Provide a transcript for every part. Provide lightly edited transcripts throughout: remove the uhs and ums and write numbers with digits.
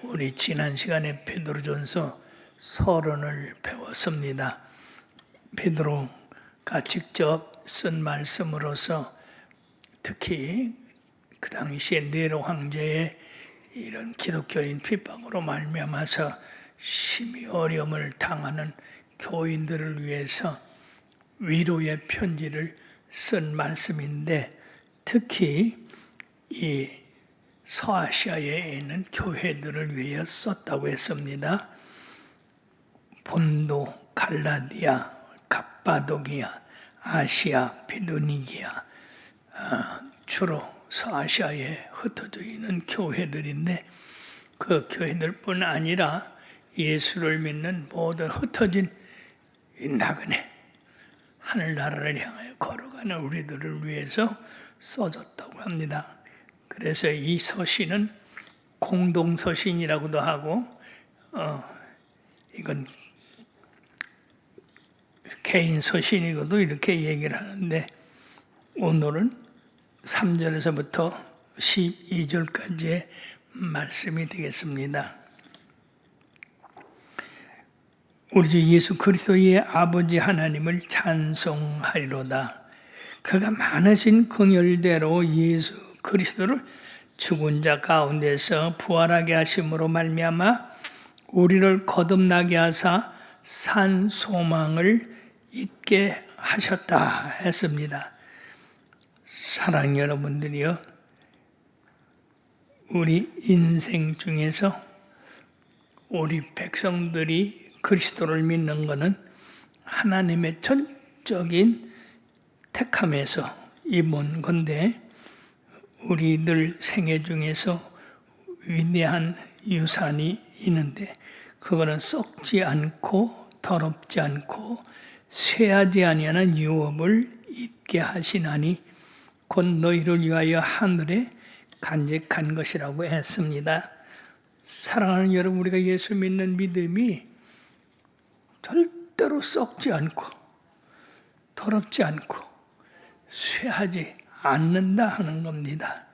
우리 지난 시간에 베드로전서 서론을 배웠습니다. 베드로가 직접 쓴 말씀으로서 특히 그 당시에 네로 황제의 이런 기독교인 핍박으로 말미암아서 심히 어려움을 당하는 교인들을 위해서 위로의 편지를 쓴 말씀인데, 특히 이 서아시아에 있는 교회들을 위해 썼다고 했습니다. 본도, 갈라디아, 갑바도기아, 아시아, 비두니기아, 주로 서아시아에 흩어져 있는 교회들인데, 그 교회들뿐 아니라 예수를 믿는 모든 흩어진 이 나그네, 하늘나라를 향하여 걸어가는 우리들을 위해서 써졌다고 합니다. 그래서 이 서신은 공동서신이라고도 하고, 이건 개인 서신이고도 이렇게 얘기를 하는데, 오늘은 3절에서부터 12절까지의 말씀이 되겠습니다. 우리 주 예수 그리스도의 아버지 하나님을 찬송하리로다. 그가 많으신 긍휼대로 예수 그리스도를 죽은 자 가운데서 부활하게 하심으로 말미암아 우리를 거듭나게 하사 산 소망을 잊게 하셨다 했습니다. 사랑하는 여러분들이요, 우리 인생 중에서 우리 백성들이 그리스도를 믿는 것은 하나님의 전적인 택함에서 입은 건데, 우리들 생애 중에서 위대한 유산이 있는데, 그거는 썩지 않고 더럽지 않고 쇠하지 아니하는 유업을 잊게 하시나니 곧 너희를 위하여 하늘에 간직한 것이라고 했습니다. 사랑하는 여러분, 우리가 예수 믿는 믿음이 절대로 썩지 않고 더럽지 않고 쇠하지 않는다 하는 겁니다.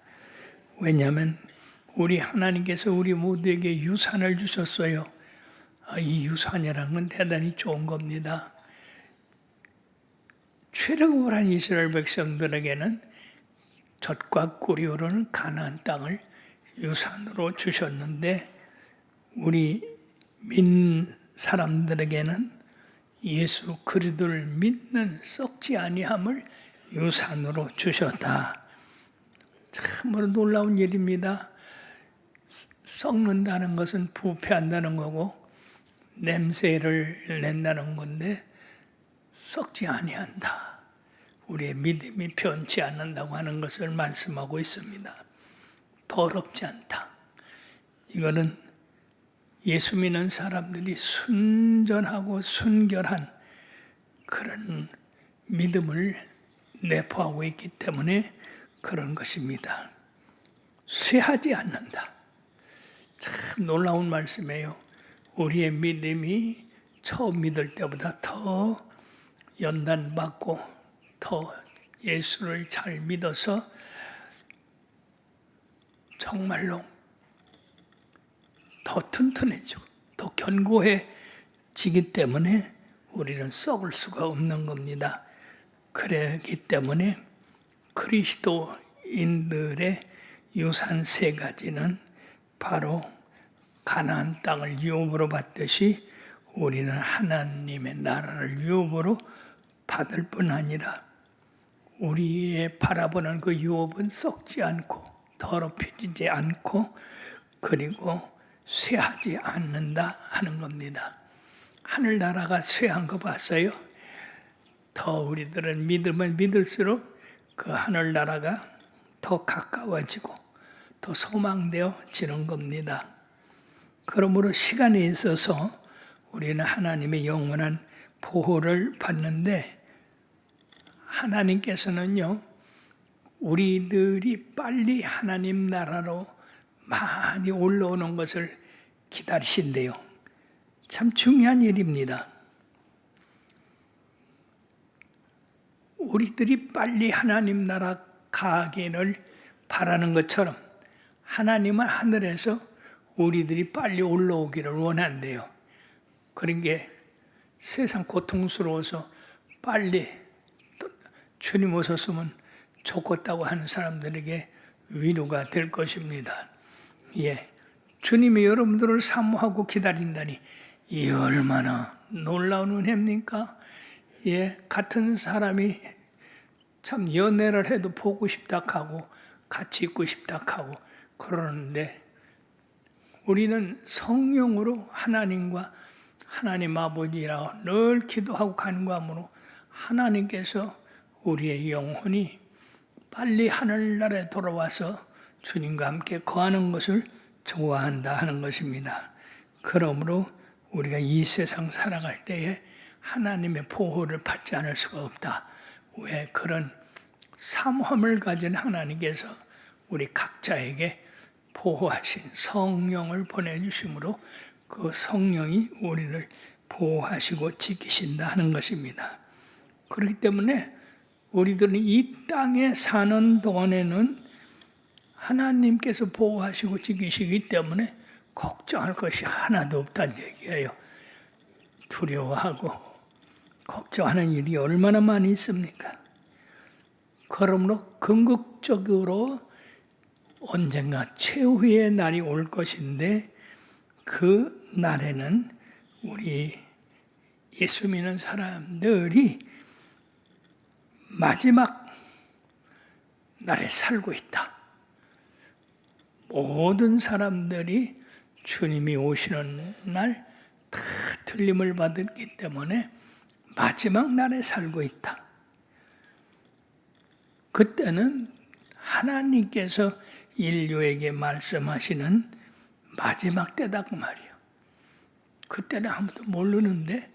왜냐하면 우리 하나님께서 우리 모두에게 유산을 주셨어요. 이 유산이라는 건 대단히 좋은 겁니다. 출애굽을 한 이스라엘 백성들에게는 젖과 꿀이 흐르는 가나안 땅을 유산으로 주셨는데, 우리 믿는 사람들에게는 예수 그리스도를 믿는 썩지 아니함을 유산으로 주셨다. 참으로 놀라운 일입니다. 썩는다는 것은 부패한다는 거고 냄새를 낸다는 건데, 썩지 아니한다, 우리의 믿음이 변치 않는다고 하는 것을 말씀하고 있습니다. 더럽지 않다. 이거는 예수 믿는 사람들이 순전하고 순결한 그런 믿음을 내포하고 있기 때문에 그런 것입니다. 쇠하지 않는다. 참 놀라운 말씀이에요. 우리의 믿음이 처음 믿을 때보다 더 연단받고 더 예수를 잘 믿어서 정말로 더 튼튼해지고 더 견고해지기 때문에 우리는 썩을 수가 없는 겁니다. 그렇기 때문에 그리스도인들의 유산 세 가지는 바로 가나안 땅을 유업으로 받듯이 우리는 하나님의 나라를 유업으로 받을 뿐 아니라 우리의 바라보는 그 유업은 썩지 않고 더럽혀지지 않고 그리고 쇠하지 않는다 하는 겁니다. 하늘나라가 쇠한 거 봤어요? 더 우리들은 믿음을 믿을수록 그 하늘나라가 더 가까워지고 더 소망되어지는 겁니다. 그러므로 시간에 있어서 우리는 하나님의 영원한 보호를 받는데, 하나님께서는요, 우리들이 빨리 하나님 나라로 많이 올라오는 것을 기다리신대요. 참 중요한 일입니다. 우리들이 빨리 하나님 나라 가기를 바라는 것처럼 하나님은 하늘에서 우리들이 빨리 올라오기를 원한대요. 그런 게 세상 고통스러워서 빨리 주님 오셨으면 좋겠다고 하는 사람들에게 위로가 될 것입니다. 예, 주님이 여러분들을 사모하고 기다린다니 이 얼마나 놀라운 은혜입니까? 예, 같은 사람이 참 연애를 해도 보고 싶다 하고 같이 있고 싶다 하고 그러는데 우리는 성령으로 하나님과 하나님 아버지라 늘 기도하고 간구함으로 하나님께서 우리의 영혼이 빨리 하늘나라에 돌아와서 주님과 함께 거하는 것을 좋아한다 하는 것입니다. 그러므로 우리가 이 세상 살아갈 때에 하나님의 보호를 받지 않을 수가 없다. 왜 그런 사모함을 가진 하나님께서 우리 각자에게 보호하신 성령을 보내주심으로 그 성령이 우리를 보호하시고 지키신다 하는 것입니다. 그렇기 때문에 우리들은 이 땅에 사는 동안에는 하나님께서 보호하시고 지키시기 때문에 걱정할 것이 하나도 없다는 얘기예요. 두려워하고 걱정하는 일이 얼마나 많이 있습니까? 그러므로 궁극적으로 언젠가 최후의 날이 올 것인데 그 날에는 우리 예수 믿는 사람들이 마지막 날에 살고 있다. 모든 사람들이 주님이 오시는 날 다 틀림을 받았기 때문에 마지막 날에 살고 있다. 그때는 하나님께서 인류에게 말씀하시는 마지막 때다 그 말이에요. 그때는 아무도 모르는데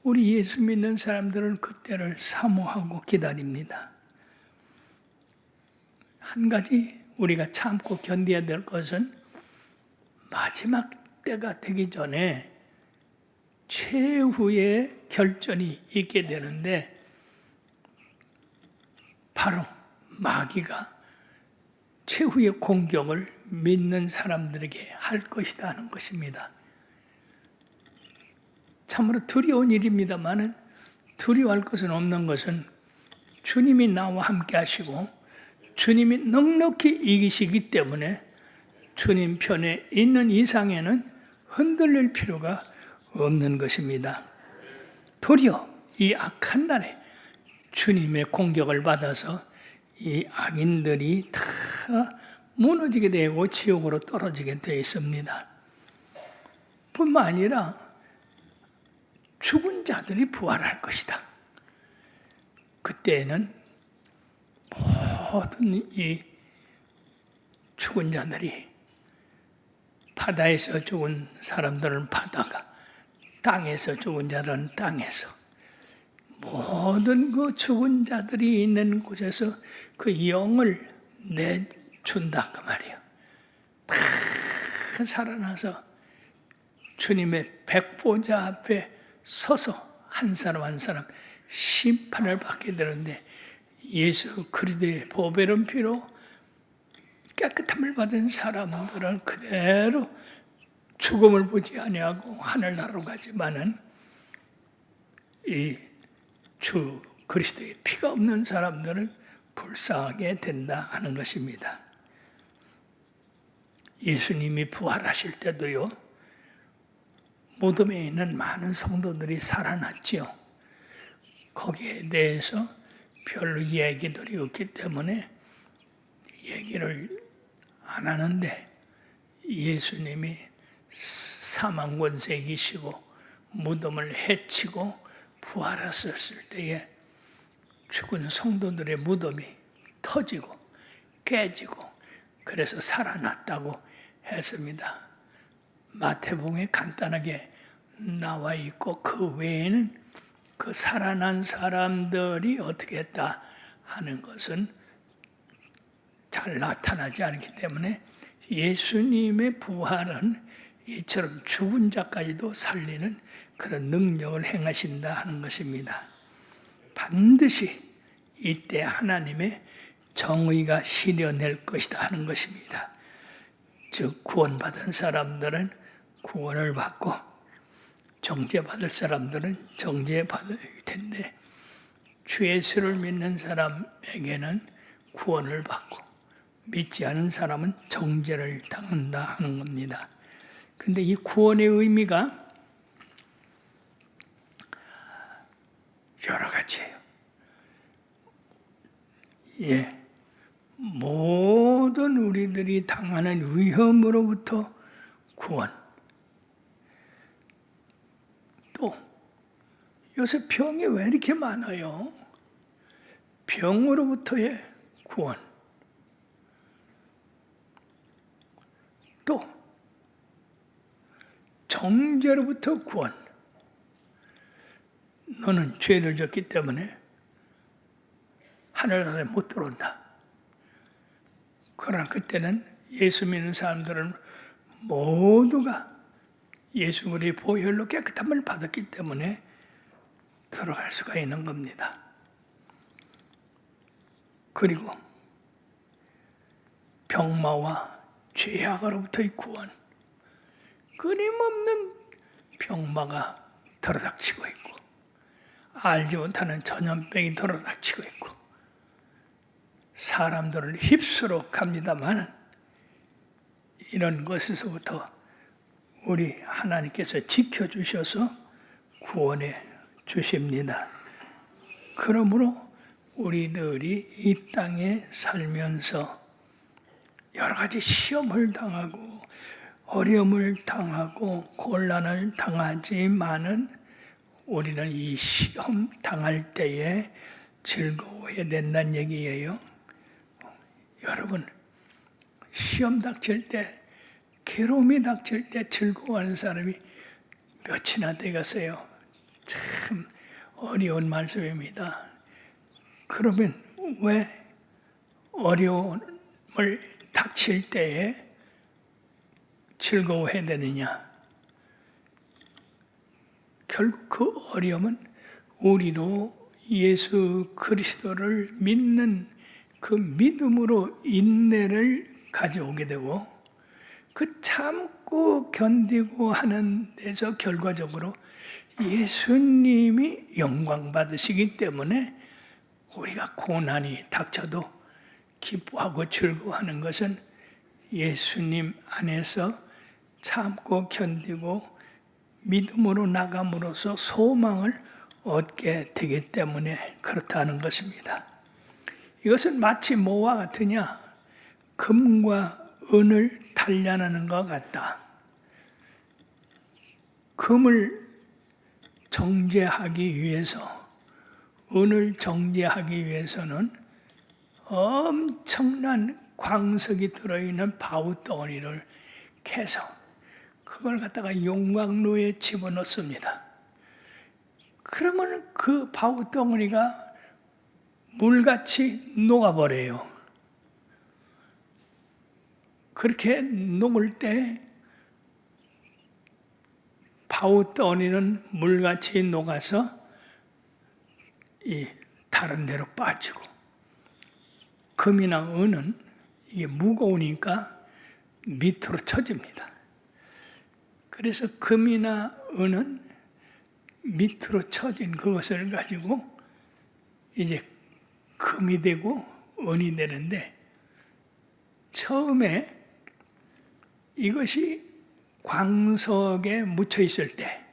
우리 예수 믿는 사람들은 그때를 사모하고 기다립니다. 한 가지 우리가 참고 견뎌야 될 것은 마지막 때가 되기 전에 최후의 결전이 있게 되는데 바로 마귀가 최후의 공격을 믿는 사람들에게 할 것이다 하는 것입니다. 참으로 두려운 일입니다만 두려워할 것은 없는 것은 주님이 나와 함께 하시고 주님이 넉넉히 이기시기 때문에 주님 편에 있는 이상에는 흔들릴 필요가 없는 것입니다. 도리어 이 악한 날에 주님의 공격을 받아서 이 악인들이 다 무너지게 되고 지옥으로 떨어지게 되어 있습니다. 뿐만 아니라 죽은 자들이 부활할 것이다. 그때는 모든 이 죽은 자들이 바다에서 죽은 사람들은 바다가 땅에서 죽은 자들은 땅에서 모든 그 죽은 자들이 있는 곳에서 그 영을 내준다 그 말이에요. 다 살아나서 주님의 백보자 앞에 서서 한 사람 한 사람 심판을 받게 되는데 예수 그리스도의 보배로운 피로 깨끗함을 받은 사람들은 그대로 죽음을 보지 아니하고 하늘나라로 가지만은 이 주 그리스도의 피가 없는 사람들은 불쌍하게 된다 하는 것입니다. 예수님이 부활하실 때도요, 무덤에 있는 많은 성도들이 살아났지요. 거기에 대해서 별로 얘기들이 없기 때문에 얘기를 안 하는데 예수님이 사망 권세 이기시고 무덤을 해치고 부활하셨을 때에 죽은 성도들의 무덤이 터지고 깨지고 그래서 살아났다고 했습니다. 마태복음에 간단하게 나와 있고 그 외에는 그 살아난 사람들이 어떻게 했다 하는 것은 잘 나타나지 않기 때문에 예수님의 부활은 이처럼 죽은 자까지도 살리는 그런 능력을 행하신다 하는 것입니다. 반드시 이때 하나님의 정의가 실현될 것이다 하는 것입니다. 즉 구원받은 사람들은 구원을 받고 정죄받을 사람들은 정죄받을 텐데 주 예수를 믿는 사람에게는 구원을 받고 믿지 않은 사람은 정죄를 당한다 하는 겁니다. 근데 이 구원의 의미가 여러 가지예요. 예. 모든 우리들이 당하는 위험으로부터 구원. 또 요새 병이 왜 이렇게 많아요? 병으로부터의 구원. 또 정죄로부터 구원. 너는 죄를 졌기 때문에 하늘 안에 못 들어온다. 그러나 그때는 예수 믿는 사람들은 모두가 예수 그리스도의 보혈로 깨끗함을 받았기 때문에 들어갈 수가 있는 겁니다. 그리고 병마와 죄악으로부터의 구원. 끊임없는 병마가 들어닥치고 있고 알지 못하는 전염병이 들어닥치고 있고 사람들을 휩쓸어 갑니다만 이런 것에서부터 우리 하나님께서 지켜주셔서 구원해 주십니다. 그러므로 우리들이 이 땅에 살면서 여러 가지 시험을 당하고 어려움을 당하고 곤란을 당하지만은 우리는 이 시험 당할 때에 즐거워해야 된다는 얘기예요. 여러분, 시험 닥칠 때, 괴로움이 닥칠 때 즐거워하는 사람이 몇이나 되겠어요. 참 어려운 말씀입니다. 그러면 왜 어려움을 닥칠 때에 즐거워해야 되느냐? 결국 그 어려움은 우리로 예수 그리스도를 믿는 그 믿음으로 인내를 가져오게 되고 그 참고 견디고 하는 데서 결과적으로 예수님이 영광 받으시기 때문에 우리가 고난이 닥쳐도 기뻐하고 즐거워하는 것은 예수님 안에서 참고 견디고 믿음으로 나감으로써 소망을 얻게 되기 때문에 그렇다는 것입니다. 이것은 마치 뭐와 같으냐? 금과 은을 단련하는 것 같다. 금을 정제하기 위해서, 은을 정제하기 위해서는 엄청난 광석이 들어있는 바우덩어리를 캐서 그걸 갖다가 용광로에 집어넣습니다. 그러면 그 바우덩어리가 물같이 녹아버려요. 그렇게 녹을 때 바우덩어리는 물같이 녹아서 이 다른 데로 빠지고 금이나 은은 이게 무거우니까 밑으로 쳐집니다. 그래서 금이나 은은 밑으로 쳐진 그것을 가지고 이제 금이 되고 은이 되는데 처음에 이것이 광석에 묻혀 있을 때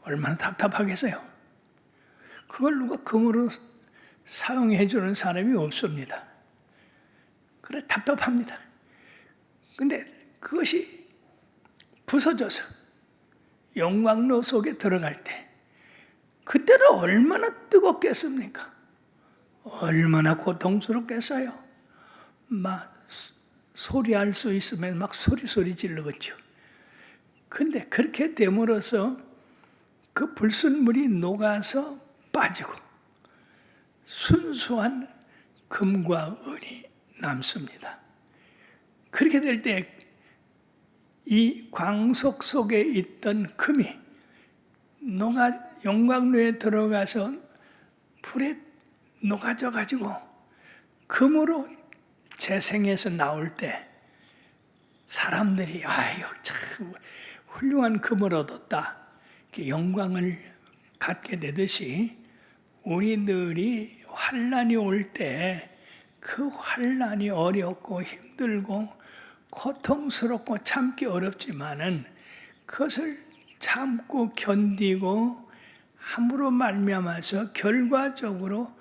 얼마나 답답하겠어요. 그걸 누가 금으로 사용해 주는 사람이 없습니다. 그래 답답합니다. 근데 그것이 부서져서 용광로 속에 들어갈 때 그때는 얼마나 뜨겁겠습니까? 얼마나 고통스럽겠어요. 막 소리할 수 있으면 막 소리 지르겠죠. 근데 그렇게 됨으로써 그 불순물이 녹아서 빠지고 순수한 금과 은이 남습니다. 그렇게 될 때 이 광석 속에 있던 금이 용광로에 들어가서 불에 녹아져 가지고 금으로 재생해서 나올 때 사람들이 아유 참 훌륭한 금을 얻었다, 이렇게 영광을 갖게 되듯이 우리들이 환난이 올 때 그 환난이 어렵고 힘들고 고통스럽고 참기 어렵지만은 그것을 참고 견디고 함으로 말미암아서 결과적으로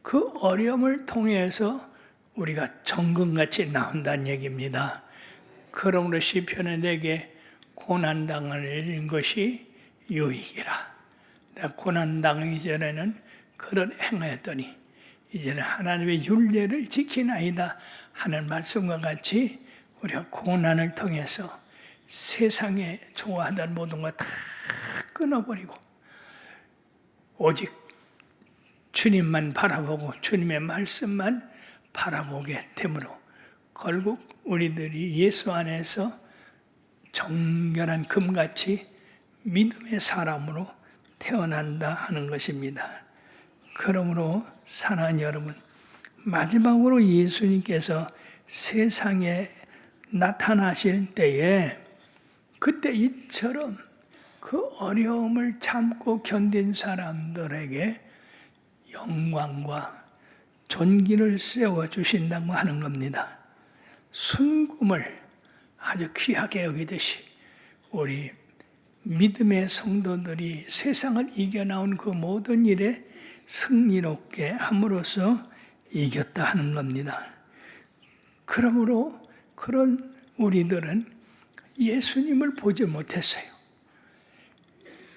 그 어려움을 통해서 우리가 정금같이 나온다는 얘기입니다. 그러므로 시편에 내게 고난당하는 것이 유익이라. 내가 고난당하기 전에는 그런 행하였더니 이제는 하나님의 율례를 지키나이다 하는 말씀과 같이 우리가 고난을 통해서 세상에 좋아하던 모든 것 다 끊어버리고 오직 주님만 바라보고 주님의 말씀만 바라보게 되므로 결국 우리들이 예수 안에서 정결한 금같이 믿음의 사람으로 태어난다 하는 것입니다. 그러므로 사랑하는 여러분, 마지막으로 예수님께서 세상에 나타나실 때에 그때 이처럼 그 어려움을 참고 견딘 사람들에게 영광과 존귀를 세워주신다고 하는 겁니다. 순금을 아주 귀하게 여기듯이 우리 믿음의 성도들이 세상을 이겨나온 그 모든 일에 승리롭게 함으로써 이겼다 하는 겁니다. 그러므로 그런 우리들은 예수님을 보지 못했어요.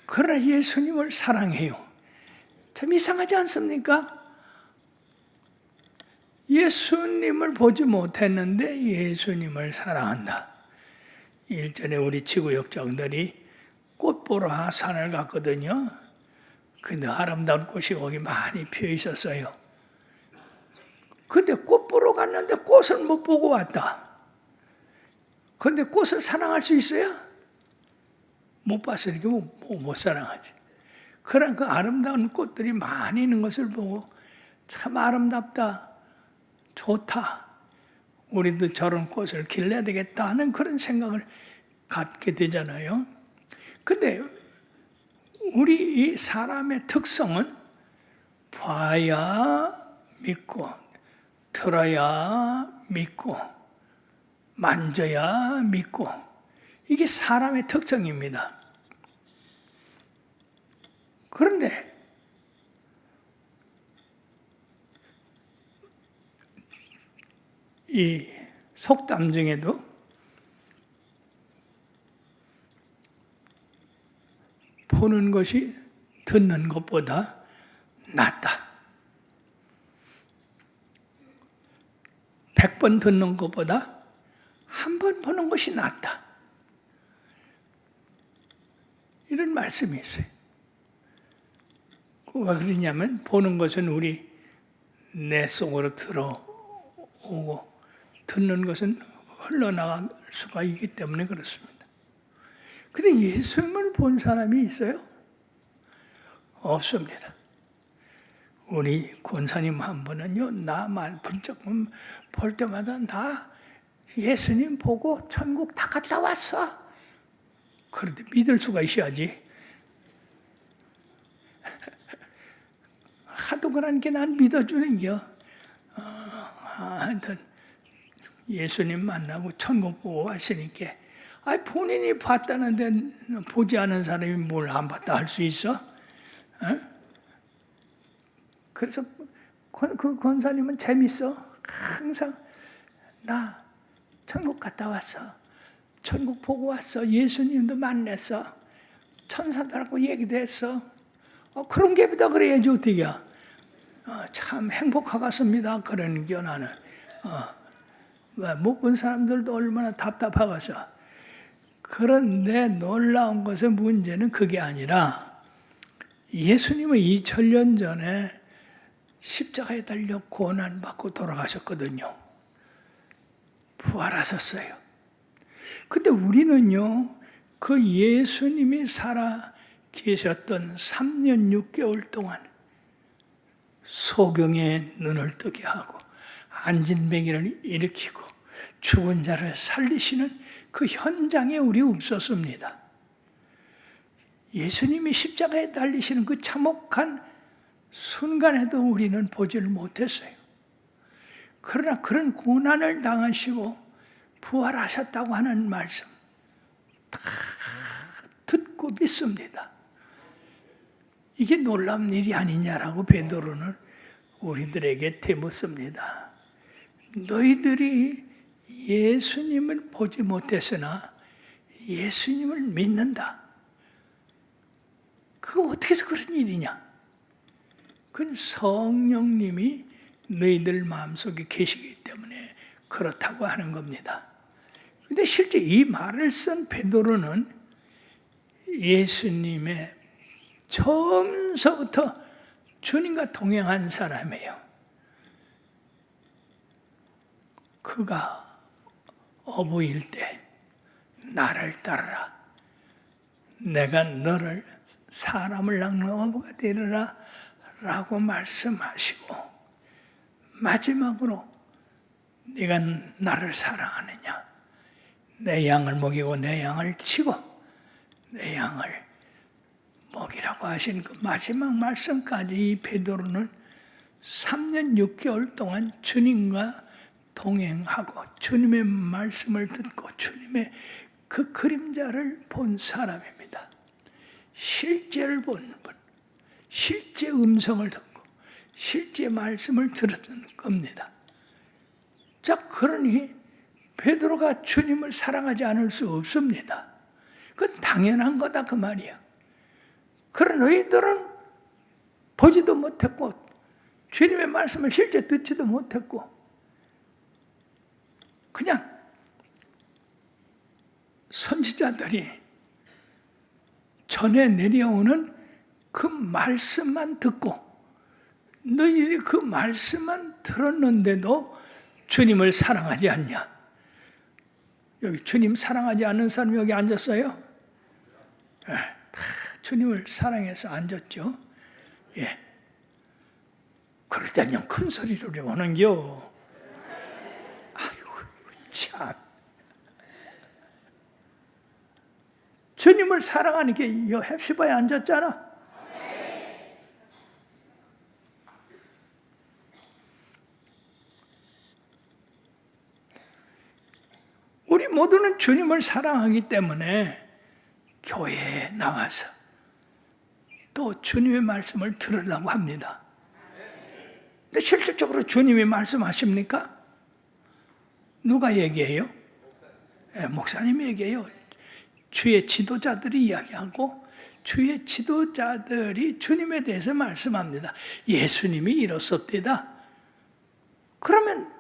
그러나 예수님을 사랑해요. 참 이상하지 않습니까? 예수님을 보지 못했는데 예수님을 사랑한다. 일전에 우리 지구 역장들이 꽃 보러 산을 갔거든요. 근데 아름다운 꽃이 거기 많이 피어 있었어요. 근데 꽃 보러 갔는데 꽃을 못 보고 왔다. 근데 꽃을 사랑할 수 있어요? 못 봤으니까 못 사랑하지. 그런 그 아름다운 꽃들이 많이 있는 것을 보고 참 아름답다, 좋다, 우리도 저런 꽃을 길러야 되겠다 하는 그런 생각을 갖게 되잖아요. 근데 우리 이 사람의 특성은 봐야 믿고, 들어야 믿고, 만져야 믿고, 이게 사람의 특성입니다. 그런데 이 속담 중에도 보는 것이 듣는 것보다 낫다. 100번 듣는 것보다 한 번 보는 것이 낫다. 이런 말씀이 있어요. 왜 그러냐면 보는 것은 우리 내 속으로 들어오고 듣는 것은 흘러나갈 수가 있기 때문에 그렇습니다. 근데 예수님을 본 사람이 있어요? 없습니다. 우리 권사님 한 분은요, 나만 분적만 볼 때마다 나 예수님 보고 천국 다 갔다 왔어. 그런데 믿을 수가 있어야지. 하도 그러니까 난 믿어주는겨. 하여튼 예수님 만나고 천국 보고 왔으니까 본인이 봤다는데 보지 않은 사람이 뭘 안 봤다 할 수 있어? 그래서 그 권사님은 재밌어. 항상 나 천국 갔다 왔어. 천국 보고 왔어. 예수님도 만났어. 천사들하고 얘기도 했어. 그런 게보다 그래야지 어떻게 참 행복하겠습니다. 그러는 게 나는. 못 본 사람들도 얼마나 답답하겠어. 그런데 놀라운 것은 문제는 그게 아니라 예수님은 2000년 전에 십자가에 달려 고난받고 돌아가셨거든요. 부활하셨어요. 근데 우리는요, 그 예수님이 살아 계셨던 3년 6개월 동안 소경의 눈을 뜨게 하고 안진뱅이를 일으키고 죽은 자를 살리시는 그 현장에 우리 없었습니다. 예수님이 십자가에 달리시는 그 참혹한 순간에도 우리는 보지를 못했어요. 그러나 그런 고난을 당하시고 부활하셨다고 하는 말씀 다 듣고 믿습니다. 이게 놀라운 일이 아니냐라고 베드로는 우리들에게 되묻습니다. 너희들이 예수님을 보지 못했으나 예수님을 믿는다. 그거 어떻게 해서 그런 일이냐? 그건 성령님이 너희들 마음속에 계시기 때문에 그렇다고 하는 겁니다. 근데 실제 이 말을 쓴 베드로는 예수님의 처음서부터 주님과 동행한 사람이에요. 그가 어부일 때 나를 따르라. 내가 너를 사람을 낚는 어부가 되리라 라고 말씀하시고 마지막으로 네가 나를 사랑하느냐? 내 양을 먹이고 내 양을 치고 내 양을 먹이라고 하신 그 마지막 말씀까지 이 베드로는 3년 6개월 동안 주님과 동행하고 주님의 말씀을 듣고 주님의 그 그림자를 본 사람입니다. 실제를 본 분, 실제 음성을 듣고 실제 말씀을 들었던 겁니다. 자, 그러니 베드로가 주님을 사랑하지 않을 수 없습니다. 그건 당연한 거다 그 말이야. 그런 너희들은 보지도 못했고 주님의 말씀을 실제 듣지도 못했고 그냥 선지자들이 전에 내려오는 그 말씀만 듣고 너희들이 그 말씀만 들었는데도 주님을 사랑하지 않냐? 여기 주님 사랑하지 않는 사람 여기 앉았어요? 다 주님을 사랑해서 앉았죠. 예. 그럴 때는 큰 소리로 오는겨. 아이고 참. 주님을 사랑하니까 이 헵시바에 앉았잖아. 우리 모두는 주님을 사랑하기 때문에 교회에 나와서 또 주님의 말씀을 들으려고 합니다. 근데 실질적으로 주님이 말씀하십니까? 누가 얘기해요? 목사님이 얘기해요. 주의 지도자들이 이야기하고 주의 지도자들이 주님에 대해서 말씀합니다. 예수님이 이렇습니다. 그러면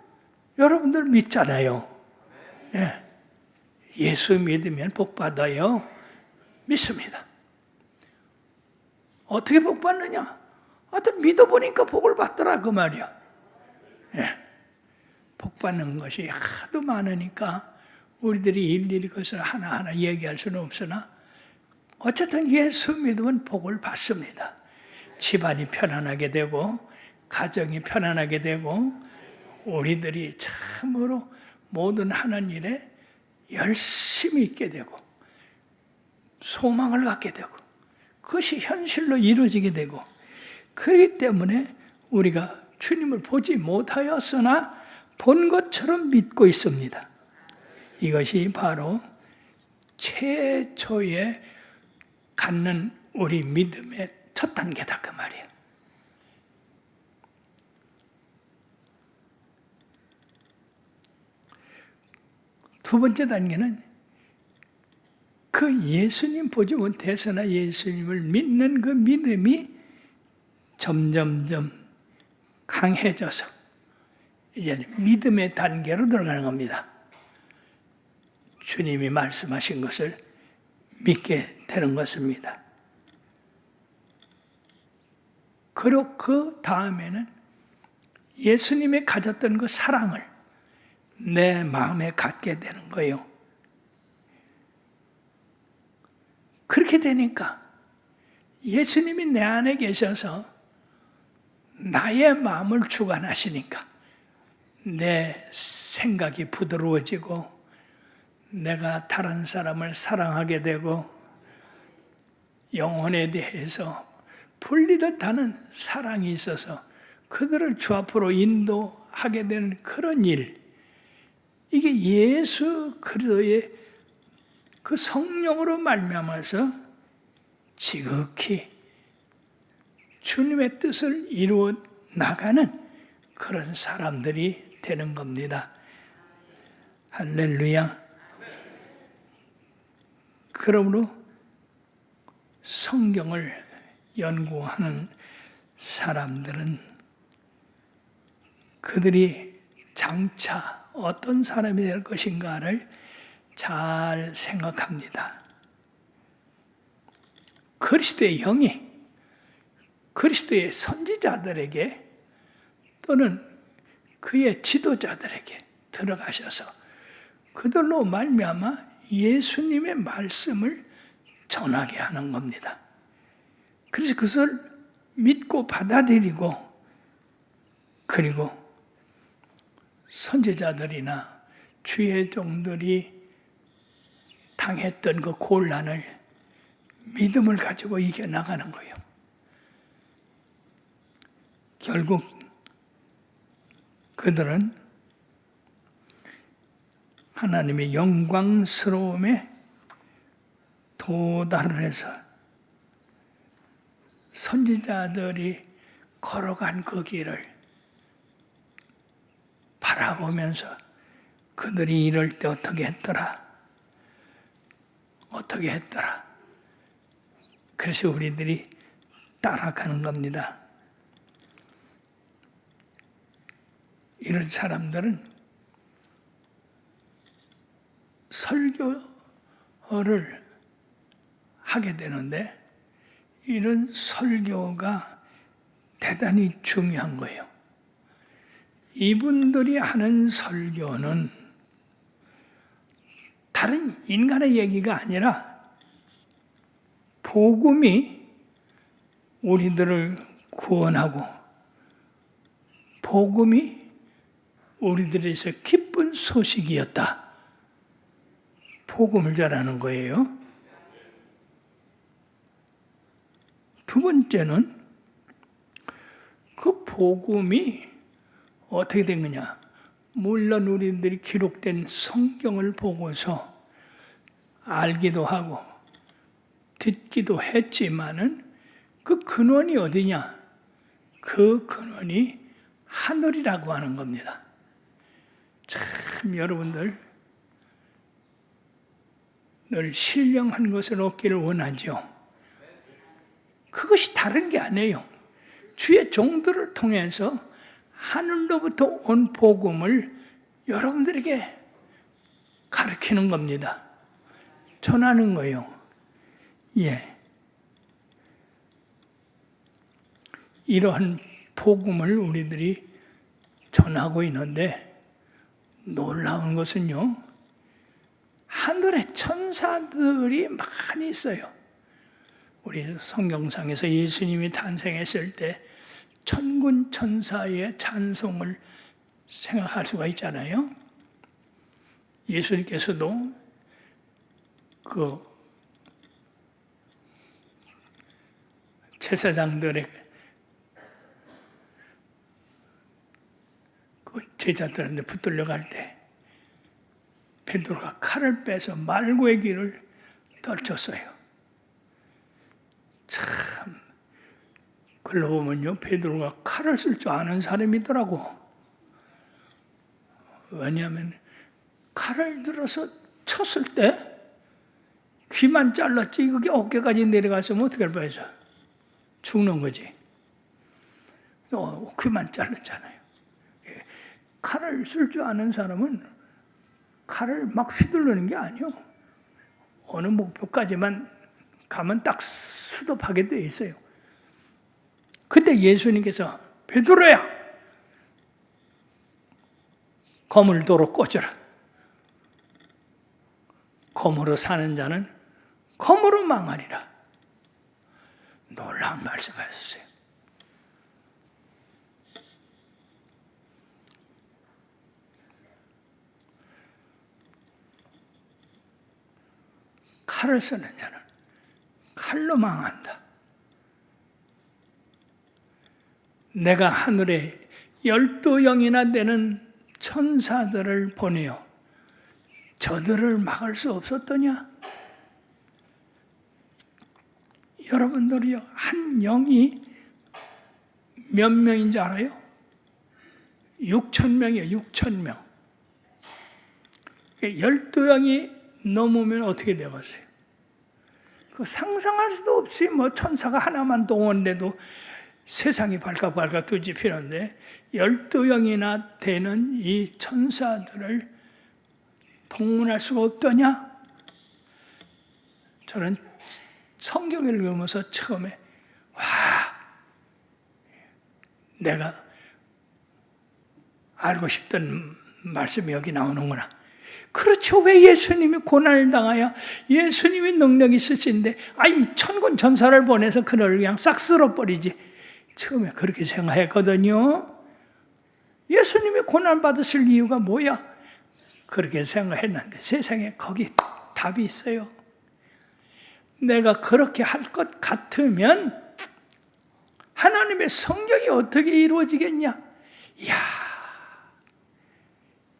여러분들 믿잖아요. 예수 믿으면 복 받아요. 믿습니다. 어떻게 복 받느냐? 하여튼 믿어보니까 복을 받더라 그 말이야. 복 받는 것이 하도 많으니까 우리들이 일일이 그것을 하나하나 얘기할 수는 없으나 어쨌든 예수 믿으면 복을 받습니다. 집안이 편안하게 되고 가정이 편안하게 되고 우리들이 참으로 모든 하는 일에 열심히 있게 되고 소망을 갖게 되고 그것이 현실로 이루어지게 되고 그렇기 때문에 우리가 주님을 보지 못하였으나 본 것처럼 믿고 있습니다. 이것이 바로 최초에 갖는 우리 믿음의 첫 단계다 그 말이에요. 두 번째 단계는 그 예수님 보지 못해서나 예수님을 믿는 그 믿음이 점점점 강해져서 이제 믿음의 단계로 들어가는 겁니다. 주님이 말씀하신 것을 믿게 되는 것입니다. 그리고 그 다음에는 예수님이 가졌던 그 사랑을 내 마음에 갖게 되는 거예요. 그렇게 되니까 예수님이 내 안에 계셔서 나의 마음을 주관하시니까 내 생각이 부드러워지고 내가 다른 사람을 사랑하게 되고 영혼에 대해서 풀리듯 하는 사랑이 있어서 그들을 주 앞으로 인도하게 되는 그런 일, 이게 예수 그리스도의 그 성령으로 말미암아서 지극히 주님의 뜻을 이루어 나가는 그런 사람들이 되는 겁니다. 할렐루야. 그러므로 성경을 연구하는 사람들은 그들이 장차 어떤 사람이 될 것인가를 잘 생각합니다. 그리스도의 영이 그리스도의 선지자들에게 또는 그의 지도자들에게 들어가셔서 그들로 말미암아 예수님의 말씀을 전하게 하는 겁니다. 그래서 그것을 믿고 받아들이고 그리고 선지자들이나 주의 종들이 당했던 그 곤란을 믿음을 가지고 이겨나가는 거예요. 결국 그들은 하나님의 영광스러움에 도달을 해서 선지자들이 걸어간 그 길을 바라보면서 그들이 이럴 때 어떻게 했더라? 어떻게 했더라? 그래서 우리들이 따라가는 겁니다. 이런 사람들은 설교를 하게 되는데 이런 설교가 대단히 중요한 거예요. 이분들이 하는 설교는 다른 인간의 얘기가 아니라 복음이 우리들을 구원하고 복음이 우리들에서 기쁜 소식이었다. 복음을 전하는 거예요. 두 번째는 그 복음이 어떻게 된 거냐. 물론 우리들이 기록된 성경을 보고서 알기도 하고 듣기도 했지만은 그 근원이 어디냐? 그 근원이 하늘이라고 하는 겁니다. 참 여러분들 늘 신령한 것을 얻기를 원하죠. 그것이 다른 게 아니에요. 주의 종들을 통해서 하늘로부터 온 복음을 여러분들에게 가르치는 겁니다. 전하는 거예요. 예. 이러한 복음을 우리들이 전하고 있는데 놀라운 것은요. 하늘에 천사들이 많이 있어요. 우리 성경상에서 예수님이 탄생했을 때 천군 천사의 찬송을 생각할 수가 있잖아요. 예수님께서도 그 제사장들의 그 제자들한테 붙들려 갈 때 베드로가 칼을 빼서 말고의 귀를 떨쳤어요. 참 글로 보면요, 베드로가 칼을 쓸 줄 아는 사람이더라고. 왜냐하면 칼을 들어서 쳤을 때 귀만 잘랐지 그게 어깨까지 내려갔으면 어떻게 할 뻔했어? 죽는 거지. 귀만 잘랐잖아요. 칼을 쓸 줄 아는 사람은 칼을 막 휘두르는 게 아니요. 어느 목표까지만 가면 딱 수dob하게 돼 있어요. 그때 예수님께서 베드로야, 검을 도로 꽂아라. 검으로 사는 자는 검으로 망하리라. 놀라운 말씀하셨어요. 칼을 쓰는 자는 칼로 망한다. 내가 하늘에 12영이나 되는 천사들을 보내어 저들을 막을 수 없었더냐? 여러분들이요, 한 영이 몇 명인 줄 알아요? 6,000명이에요, 6,000명. 12영이 넘으면 어떻게 되겠어요? 그 상상할 수도 없이 뭐 천사가 하나만 동원돼도 세상이 발칵발칵 뒤집히는데 12영이나 되는 이 천사들을 동원할 수가 없더냐? 저는 성경을 읽으면서 처음에 와, 내가 알고 싶던 말씀이 여기 나오는구나. 그렇죠. 왜 예수님이 고난을 당하여 예수님이 능력이 있으신데 이 천군 천사를 보내서 그를 그냥 싹 쓸어버리지. 처음에 그렇게 생각했거든요. 예수님이 고난 받으실 이유가 뭐야? 그렇게 생각했는데 세상에 거기 답이 있어요. 내가 그렇게 할 것 같으면 하나님의 성경이 어떻게 이루어지겠냐? 이야,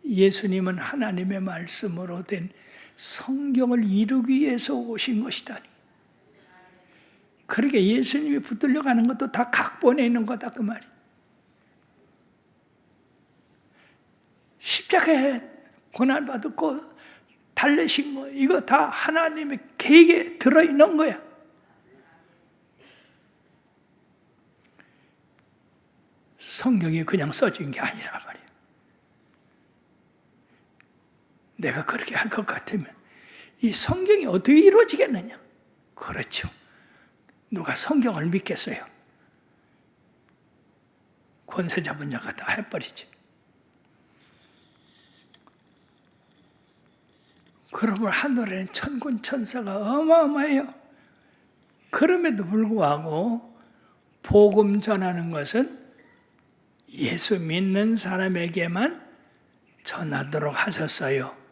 예수님은 하나님의 말씀으로 된 성경을 이루기 위해서 오신 것이다니. 그러게 예수님이 붙들려 가는 것도 다 각본에 있는 거다 그 말이. 십자가에 고난받았고 달래신 거 이거 다 하나님의 계획에 들어있는 거야. 성경이 그냥 써진 게 아니라 말이야. 내가 그렇게 할 것 같으면 이 성경이 어떻게 이루어지겠느냐? 그렇죠. 누가 성경을 믿겠어요? 권세 잡은 자가 다 해버리지. 그러면 하늘에는 천군 천사가 어마어마해요. 그럼에도 불구하고 복음 전하는 것은 예수 믿는 사람에게만 전하도록 하셨어요.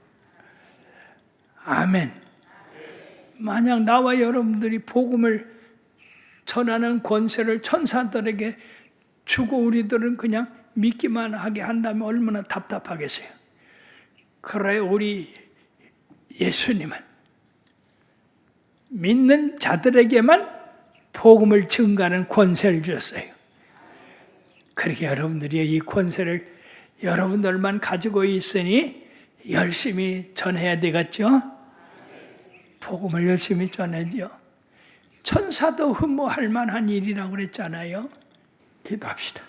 아멘. 만약 나와 여러분들이 복음을 전하는 권세를 천사들에게 주고 우리들은 그냥 믿기만 하게 한다면 얼마나 답답하겠어요. 그래 우리 예수님은 믿는 자들에게만 복음을 증가하는 권세를 주셨어요. 그렇게 여러분들이 이 권세를 여러분들만 가지고 있으니 열심히 전해야 되겠죠? 복음을 열심히 전해죠. 천사도 흠모할 만한 일이라고 그랬잖아요. 기도합시다.